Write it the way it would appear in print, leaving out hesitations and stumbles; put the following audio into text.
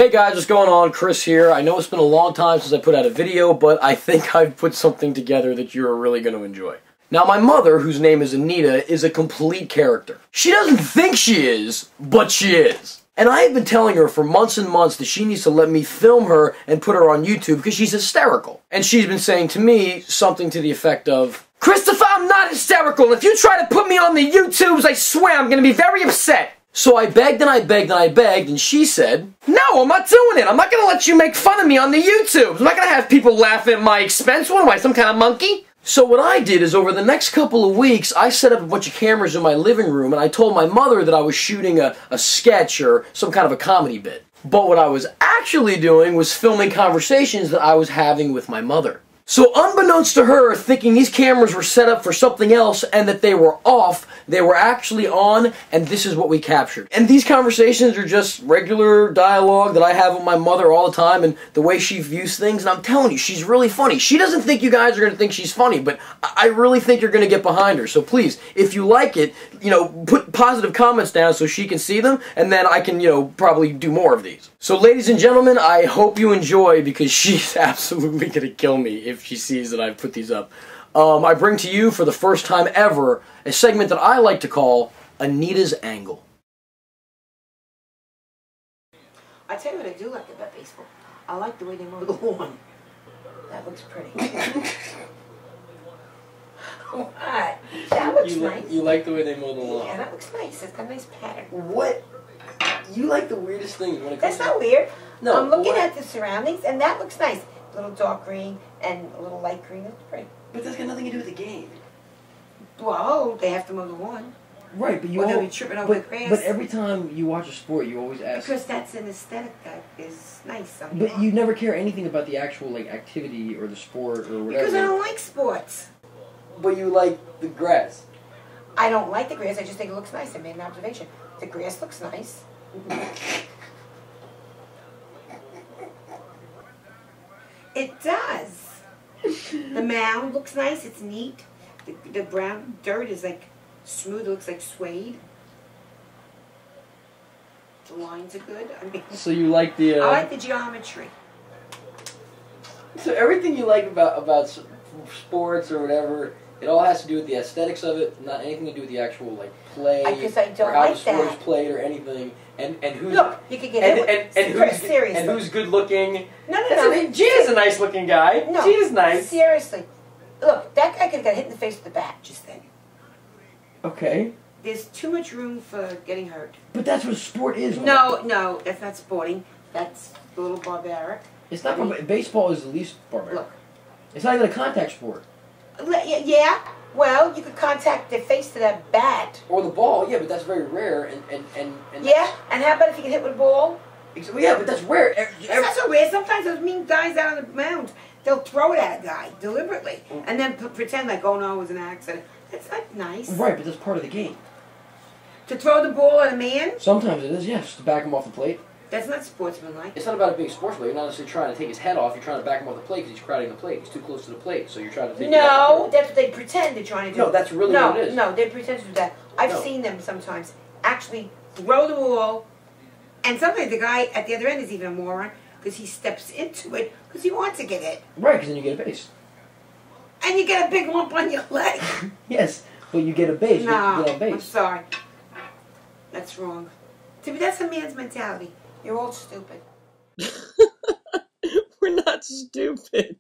Hey guys, what's going on? Chris here. I know it's been a long time since I put out a video, but I think I've put something together that you're really going to enjoy. Now, my mother, whose name is Anita, is a complete character. She doesn't think she is, but she is. And I have been telling her for months and months that she needs to let me film her and put her on YouTube because she's hysterical. And she's been saying to me something to the effect of, Christopher, I'm not hysterical. If you try to put me on the YouTubes, I swear I'm going to be very upset. So I begged and I begged and I begged, and she said, no, I'm not doing it. I'm not going to let you make fun of me on the YouTube. I'm not going to have people laughing at my expense. What am I, some kind of monkey? So what I did is over the next couple of weeks, I set up a bunch of cameras in my living room, and I told my mother that I was shooting a sketch or some kind of a comedy bit. But what I was actually doing was filming conversations that I was having with my mother. So unbeknownst to her, thinking these cameras were set up for something else and that they were off, they were actually on, and this is what we captured. And these conversations are just regular dialogue that I have with my mother all the time and the way she views things, and I'm telling you, she's really funny. She doesn't think you guys are going to think she's funny, but I really think you're going to get behind her. So please, if you like it, put positive comments down so she can see them, and then I can, probably do more of these. So ladies and gentlemen, I hope you enjoy, because she's absolutely going to kill me if she sees that I've put these up. I bring to you, for the first time ever, a segment that I like to call Anita's Angle. I tell you what I do like about baseball. I like the way they mow the lawn. That looks pretty. What? That looks nice. You like the way they mow the lawn? Yeah, that looks nice. It's got a nice pattern. What? You like the weirdest things when it comes That's not weird. No, I'm looking at the surroundings, and that looks nice. A little dark green and a little light green. That's pretty. But that's got nothing to do with the game. Well, they have to mow the lawn. Right, but you they'll be tripping over the grass. But every time you watch a sport, you always ask. Because that's an aesthetic that is nice. But you never care anything about the actual activity or the sport or whatever. Because I don't like sports. But you like the grass. I don't like the grass. I just think it looks nice. I made an observation. The grass looks nice. It does. The mound looks nice. It's neat. The brown dirt is like smooth. It looks like suede. The lines are good. I mean, so you like the... I like the geometry. So everything you like about sports or whatever, it all has to do with the aesthetics of it, not anything to do with the actual play Because I don't or how like the sport is that. played or anything. And who's Look, you could get and who's good looking? No. Gina's a nice looking guy. No, Gina's nice. Seriously, look, that guy could have got hit in the face with the bat just then. Okay. There's too much room for getting hurt. But that's what sport is. No, that's not sporting. That's a little barbaric. It's not. Baseball is the least barbaric. Look, it's not even a contact sport. Yeah. Well, you could contact their face to that bat. Or the ball, yeah, but that's very rare. And yeah, and how about if you get hit with a ball? Yeah, but that's rare. It's not so rare. Sometimes those mean guys out on the mound, they'll throw it at a guy deliberately, and then pretend like, oh no, it was an accident. That's not nice. Right, but that's part of the game. To throw the ball at a man? Sometimes it is, yes, to back him off the plate. That's not sportsmanlike. It's not about it being sportsmanlike. You're not necessarily trying to take his head off. You're trying to back him off the plate because he's crowding the plate. He's too close to the plate, so you're trying to take him off the plate. That's what they pretend they're trying to do. No, that's really what it is. No, they pretend to do that. I've seen them sometimes actually throw the ball, and sometimes the guy at the other end is even a moron because he steps into it because he wants to get it. Right, because then you get a base. And you get a big lump on your leg. Yes, but you get a base. No, you get on base. I'm sorry. That's wrong. See, but that's a man's mentality. You're all stupid. We're not stupid.